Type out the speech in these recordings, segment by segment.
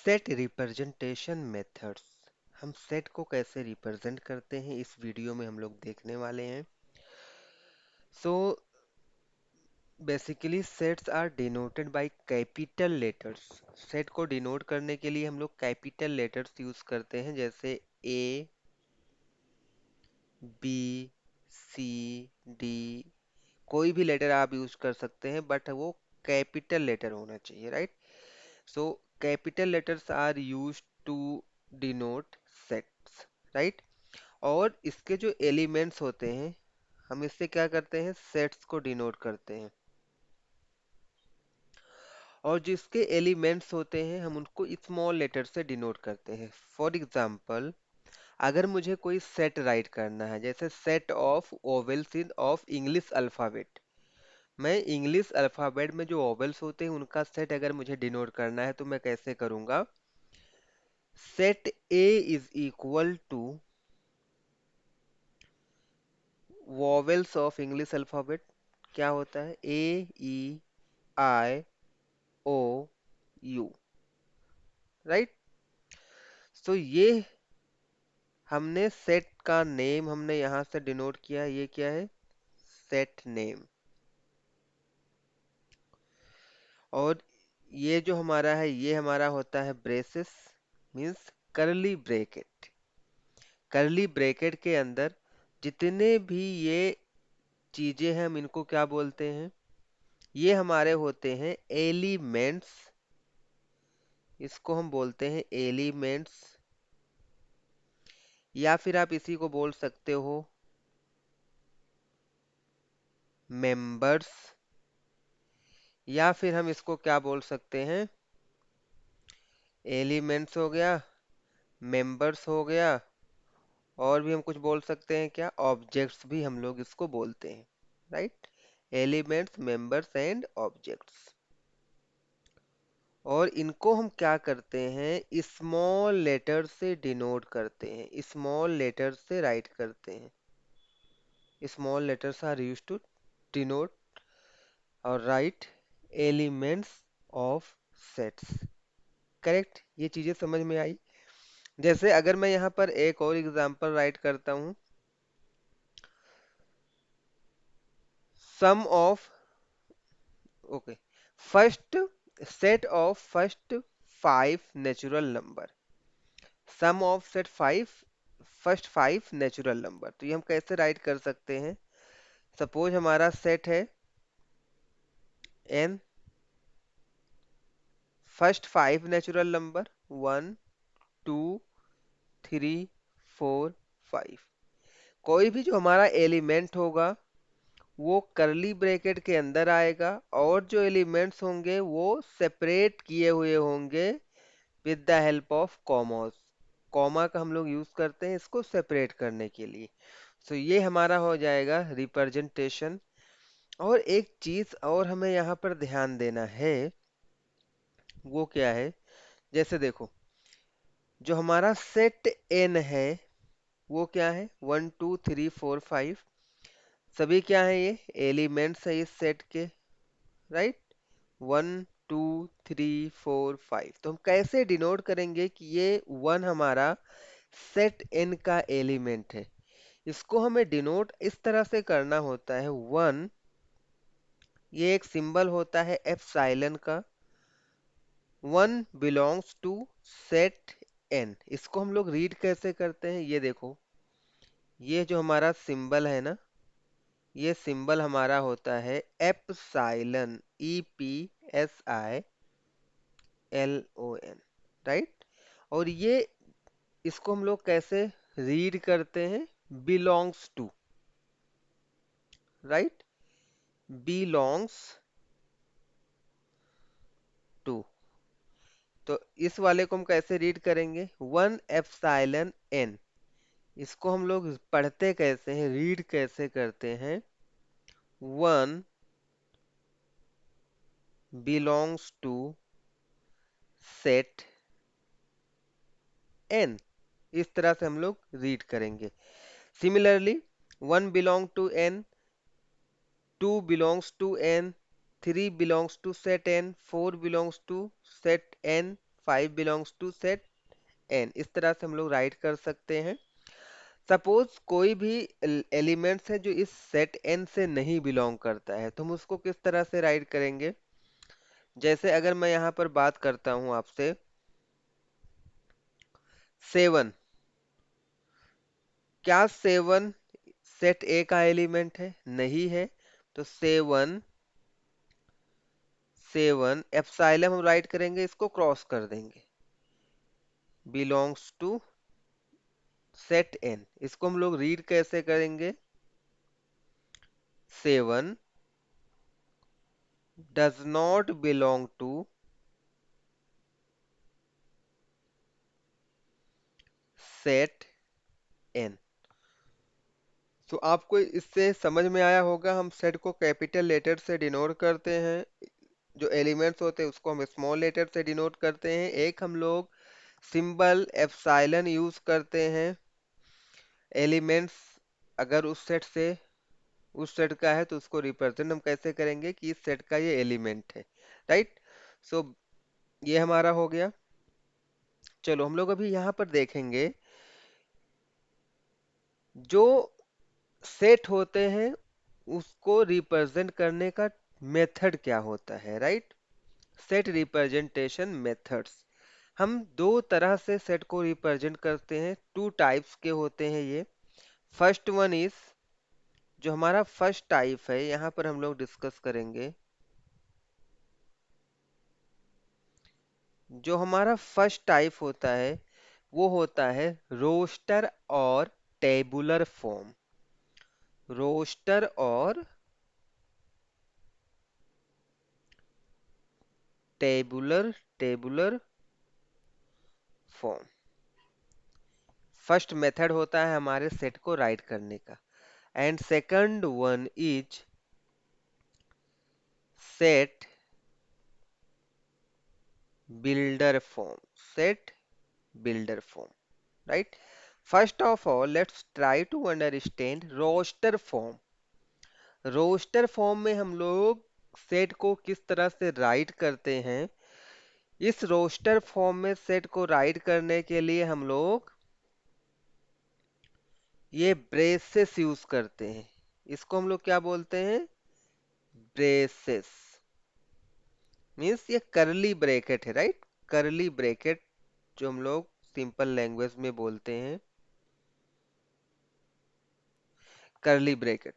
Set representation methods. हम set को कैसे रिप्रेजेंट करते हैं इस वीडियो में हम लोग देखने वाले हैं। So basically sets are denoted by capital letters. Set को डिनोट करने के लिए हम लोग कैपिटल लेटर्स यूज करते हैं, जैसे ए, बी, सी, डी। कोई भी लेटर आप यूज कर सकते हैं, बट वो कैपिटल लेटर होना चाहिए, right. So capital letters are use to denote sets, right. और इसके जो एलिमेंट्स होते हैं, हम इससे क्या करते हैं, सेट्स को डिनोट करते हैं। और जिसके एलिमेंट्स होते हैं हम उनको स्मॉल लेटर से डिनोट करते हैं। फॉर एग्जांपल, अगर मुझे कोई सेट राइट करना है, जैसे set of vowels in of English alphabet, मैं इंग्लिश अल्फाबेट में जो ओवेल्स होते हैं उनका सेट अगर मुझे डिनोट करना है तो मैं कैसे करूंगा। Set A is equal to vowels of English alphabet. क्या होता है, ए, ई, आई, ओ, यू, राइट। सो ये हमने सेट का नेम हमने यहां से डिनोट किया, ये क्या है, सेट नेम। और ये जो हमारा है ये हमारा होता है ब्रेसेस, मींस करली ब्रैकेट। करली ब्रैकेट के अंदर जितने भी ये चीजें हैं हम इनको क्या बोलते हैं, ये हमारे होते हैं एलिमेंट्स। इसको हम बोलते हैं एलिमेंट्स, या फिर आप इसी को बोल सकते हो मेंबर्स, या फिर हम इसको क्या बोल सकते हैं, एलिमेंट्स हो गया, मेंबर्स हो गया, और भी हम कुछ बोल सकते हैं, क्या, ऑब्जेक्ट्स भी हम लोग इसको बोलते हैं, right. Elements, members and objects. और इनको हम क्या करते हैं, स्मॉल लेटर से डिनोट करते हैं, स्मॉल लेटर से राइट करते हैं। Small letters are used to denote और write elements of sets. Correct, ये चीजें समझ में आई। जैसे अगर मैं यहाँ पर एक और एग्जांपल राइट करता हूँ, sum of, okay, first set of first 5 natural number. Sum of set 5 first 5 natural number, तो ये हम कैसे राइट कर सकते हैं। सपोज हमारा सेट है एन, फर्स्ट 5 नेचुरल नंबर 1, 2, 3, 4, 5। कोई भी जो हमारा एलिमेंट होगा वो करली ब्रैकेट के अंदर आएगा, और जो एलिमेंट्स होंगे वो सेपरेट किए हुए होंगे with the help of commerce. Comma का हम लोग यूज करते हैं इसको सेपरेट करने के लिए। सो ये हमारा हो जाएगा रिप्रेजेंटेशन। और एक चीज और हमें यहाँ पर ध्यान देना है, वो क्या है, जैसे देखो, जो हमारा सेट एन है वो क्या है, 1, 2, 3, 4, 5, सभी क्या है, ये एलिमेंट्स है इस सेट के, राइट। 1, 2, 3, 4, 5, तो हम कैसे डिनोट करेंगे कि ये वन हमारा सेट एन का एलिमेंट है। इसको हमें डिनोट इस तरह से करना होता है, वन, ये एक सिंबल होता है एप्सिलॉन का। One belongs to set N. इसको हम लोग रीड कैसे करते हैं, ये देखो, ये जो हमारा सिंबल है ना, ये सिंबल हमारा होता है एप्सिलॉन, EPSILON, राइट। और ये इसको हम लोग कैसे रीड करते हैं, belongs to, right, belongs to. तो इस वाले को हम कैसे रीड करेंगे, 1 एप्सिलॉन एन। इसको हम लोग पढ़ते कैसे हैं, रीड कैसे करते हैं, 1 बिलोंग्स टू सेट एन। इस तरह से हम लोग रीड करेंगे। Similarly, 1 belong to N, 2 belongs to N, 3 belongs to set N, 4 belongs to set N, 5 belongs to set N, इस तरह से हम लोग राइट कर सकते हैं। सपोज कोई भी एलिमेंट्स है जो इस सेट एन से नहीं बिलोंग करता है, तो हम उसको किस तरह से राइट करेंगे? जैसे अगर मैं यहाँ पर बात करता हूँ आपसे 7, क्या 7 सेट ए का एलिमेंट है? नहीं है। तो 7 7 एप्सिलॉन हम राइट करेंगे, इसको क्रॉस कर देंगे, बिलोंग्स टू सेट एन। इसको हम लोग रीड कैसे करेंगे? 7 does not belong to set N. तो आपको इससे समझ में आया होगा, हम सेट को कैपिटल लेटर से डिनोट करते हैं, जो एलिमेंट्स होते हैं उसको हम स्मॉल लेटर से डिनोट करते हैं। एक हम लोग सिंबल एप्सिलॉन यूज करते हैं एलिमेंट्स अगर उस सेट का है तो उसको रिप्रेजेंट हम कैसे करेंगे कि इस सेट का ये एलिमेंट है, राइट। सो ये हमारा हो गया। चलो हम लोग अभी यहाँ पर देखेंगे जो सेट होते हैं उसको रिप्रेजेंट करने का मेथड क्या होता है, राइट। सेट रिप्रेजेंटेशन मेथड्स, हम दो तरह से सेट को रिप्रेजेंट करते हैं, टू टाइप्स के होते हैं ये। फर्स्ट वन इज, जो हमारा फर्स्ट टाइप है यहाँ पर हम लोग डिस्कस करेंगे, जो हमारा फर्स्ट टाइप होता है वो होता है रोस्टर और टेबुलर फॉर्म। रोस्टर और टेबुलर फॉर्म फर्स्ट मेथड होता है हमारे सेट को राइट करने का। And second one is set builder form. Set builder form, right. First of all let's try to understand roster form. Roster form में हम लोग सेट को किस तरह से राइट करते हैं? इस रोस्टर फॉर्म में सेट को राइट करने के लिए हम लोग ये ब्रेसेस यूज करते हैं। इसको हम लोग क्या बोलते हैं? ब्रेसेस। मीन्स ये करली ब्रैकेट है, राइट। करली ब्रैकेट जो हम लोग सिंपल लैंग्वेज में बोलते हैं, करली ब्रैकेट।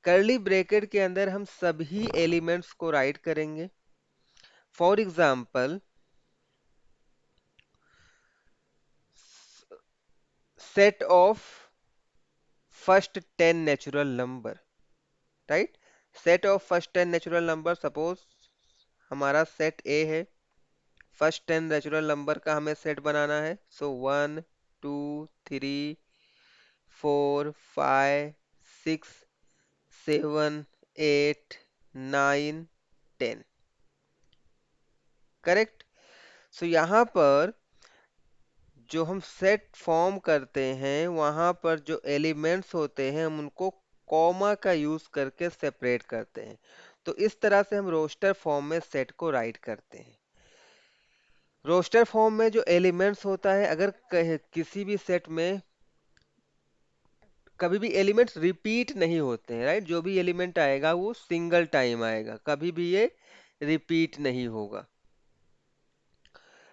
करली ब्रैकेट के अंदर हम सभी एलिमेंट्स को राइट करेंगे। For example set of first 10 natural number, right. Set of first 10 natural number, suppose हमारा सेट ए है, फर्स्ट 10 नेचुरल नंबर का हमें सेट बनाना है। सो 1 2 3 4 5 6 7 8 9 10, करेक्ट। सो यहाँ पर जो हम सेट फॉर्म करते हैं वहां पर जो एलिमेंट्स होते हैं हम उनको कॉमा का यूज करके सेपरेट करते हैं। तो इस तरह से हम रोस्टर फॉर्म में सेट को राइट करते हैं। रोस्टर फॉर्म में जो एलिमेंट्स होता है, अगर किसी भी सेट में कभी भी एलिमेंट्स रिपीट नहीं होते हैं, राइट। जो भी एलिमेंट आएगा वो सिंगल टाइम आएगा, कभी भी ये रिपीट नहीं होगा।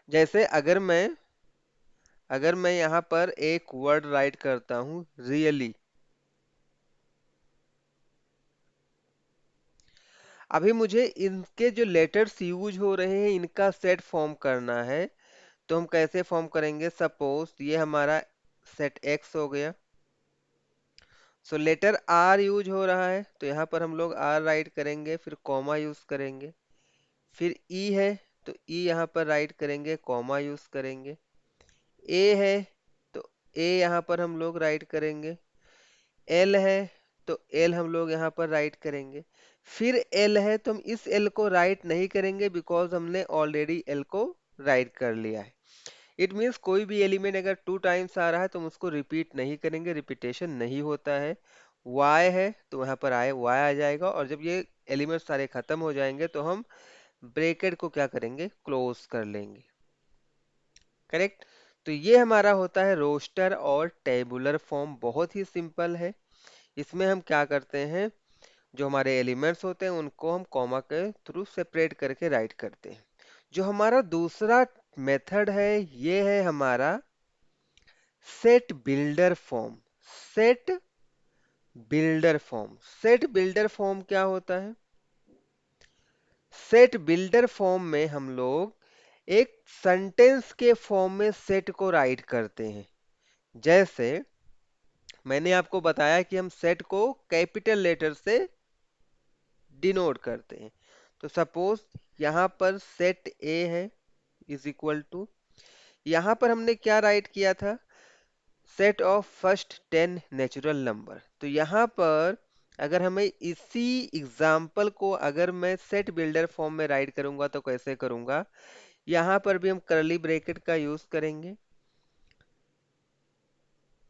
जैसे अगर मैं यहाँ पर एक वर्ड राइट करता हूँ रियली, अभी मुझे इनके जो लेटर्स यूज हो रहे हैं इनका सेट फॉर्म करना है। तो हम कैसे फॉर्म करेंगे? सपोज ये हमारा सेट एक्स हो गया। सो लेटर आर यूज हो रहा है तो यहाँ पर हम लोग आर राइट करेंगे, फिर कॉमा यूज करेंगे। फिर ई है तो ई यहाँ पर राइट करेंगे, कॉमा यूज करेंगे। ए है तो ए यहाँ पर हम लोग राइट करेंगे। एल है तो एल हम लोग यहाँ पर राइट करेंगे। फिर एल है तो हम इस एल को राइट नहीं करेंगे बिकॉज हमने ऑलरेडी एल को राइट कर लिया है। इट मीन्स कोई भी एलिमेंट अगर 2 टाइम्स आ रहा है तो हम उसको रिपीट नहीं करेंगे, रिपीटेशन नहीं होता है। वाई है तो वहां पर आए वाई आ जाएगा, और जब ये एलिमेंट सारे खत्म हो जाएंगे तो हम ब्रैकेट को क्या करेंगे? क्लोज कर लेंगे। करेक्ट। तो ये हमारा होता है रोस्टर और टेबुलर फॉर्म, बहुत ही सिंपल है। इसमें हम क्या करते हैं, जो हमारे एलिमेंट्स होते हैं उनको हम कॉमा के थ्रू सेपरेट करके राइट करते हैं। जो हमारा दूसरा मेथड है ये है हमारा set builder form. Set builder form, set builder form क्या होता है? सेट बिल्डर फॉर्म में हम लोग एक सेंटेंस के फॉर्म में सेट को राइट करते हैं। जैसे मैंने आपको बताया कि हम सेट को कैपिटल लेटर से डिनोट करते हैं। तो सपोज यहाँ पर सेट ए है इज इक्वल टू, यहाँ पर हमने क्या राइट किया था, set of first 10 natural number. तो यहाँ पर अगर हमें इसी एग्जाम्पल को अगर मैं सेट बिल्डर फॉर्म में राइट करूंगा तो कैसे करूंगा, यहाँ पर भी हम करली ब्रैकेट का यूज करेंगे।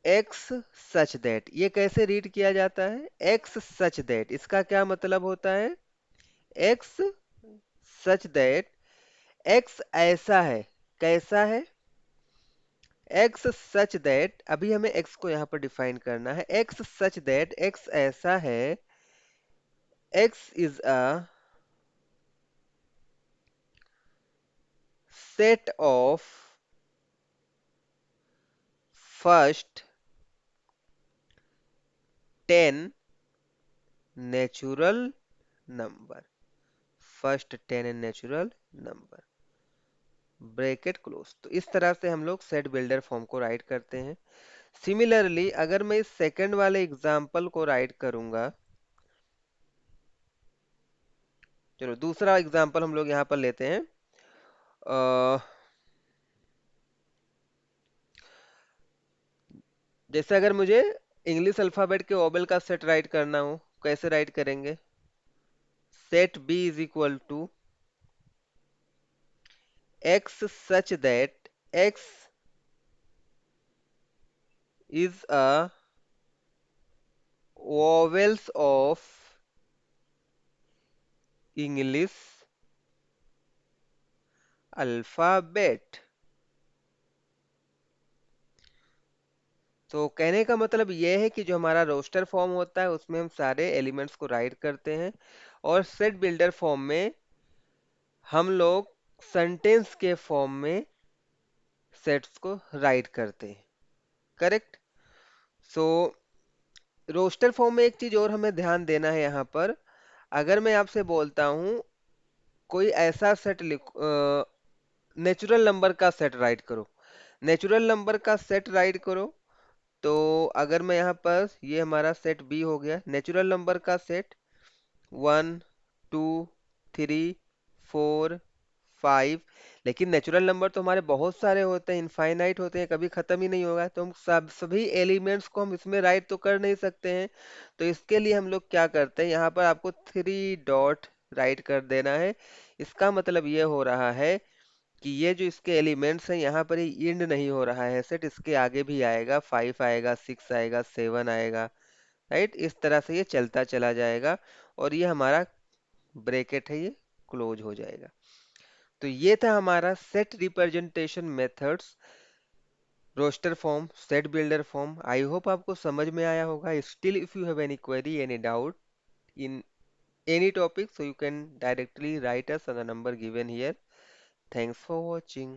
एक्स सच दैट, ये कैसे रीड किया जाता है, एक्स सच दैट, इसका क्या मतलब होता है, एक्स सच दैट, एक्स ऐसा है, कैसा है, एक्स सच दैट, अभी हमें एक्स को यहाँ पर डिफाइन करना है, एक्स सच दैट, एक्स ऐसा है, x is a set of first 10 natural number, first 10 natural number, bracket close. तो इस तरह से हम लोग सेट बिल्डर फॉर्म को राइट करते हैं। सिमिलरली अगर मैं इस सेकंड वाले एग्जाम्पल को राइट करूंगा, चलो दूसरा एग्जाम्पल हम लोग यहाँ पर लेते हैं। अ, जैसे अगर मुझे इंग्लिश अल्फाबेट के ओबल का सेट राइट करना हो, कैसे राइट करेंगे, set B is equal to X such that X is a vowels of English alphabet. तो कहने का मतलब ये है कि जो हमारा रोस्टर फॉर्म होता है उसमें हम सारे एलिमेंट्स को राइट करते हैं, और सेट बिल्डर फॉर्म में हम लोग सेंटेंस के फॉर्म में सेट्स को राइट करते हैं। करेक्ट। सो रोस्टर फॉर्म में एक चीज और हमें ध्यान देना है यहाँ पर, अगर मैं आपसे बोलता हूँ कोई ऐसा सेट लिखो, नेचुरल नंबर का सेट राइट करो, नेचुरल नंबर का सेट राइट करो, तो अगर मैं यहाँ पर, ये हमारा सेट बी हो गया, नेचुरल नंबर का सेट 1 2 3 4 5। लेकिन नेचुरल नंबर तो हमारे बहुत सारे होते हैं, इनफाइनाइट होते हैं, कभी खत्म ही नहीं होगा, तो हम सब सभी एलिमेंट्स को हम इसमें राइट तो कर नहीं सकते हैं। तो इसके लिए हम लोग क्या करते हैं, यहाँ पर आपको 3 डॉट राइट कर देना है। इसका मतलब ये हो रहा है कि ये जो इसके एलिमेंट्स हैं यहाँ पर ये इंड नहीं हो रहा है सेट, इसके आगे भी आएगा, 5 आएगा, 6 आएगा, 7 आएगा, राइट, इस तरह से ये चलता चला जाएगा, और ये हमारा ब्रैकेट है, ये क्लोज हो जाएगा। तो ये था हमारा set representation methods, roster form, set builder form. I hope आपको समझ में आया होगा। Still if you have any query, any doubt in any topic, so you can directly write us on the number given here. Thanks for watching.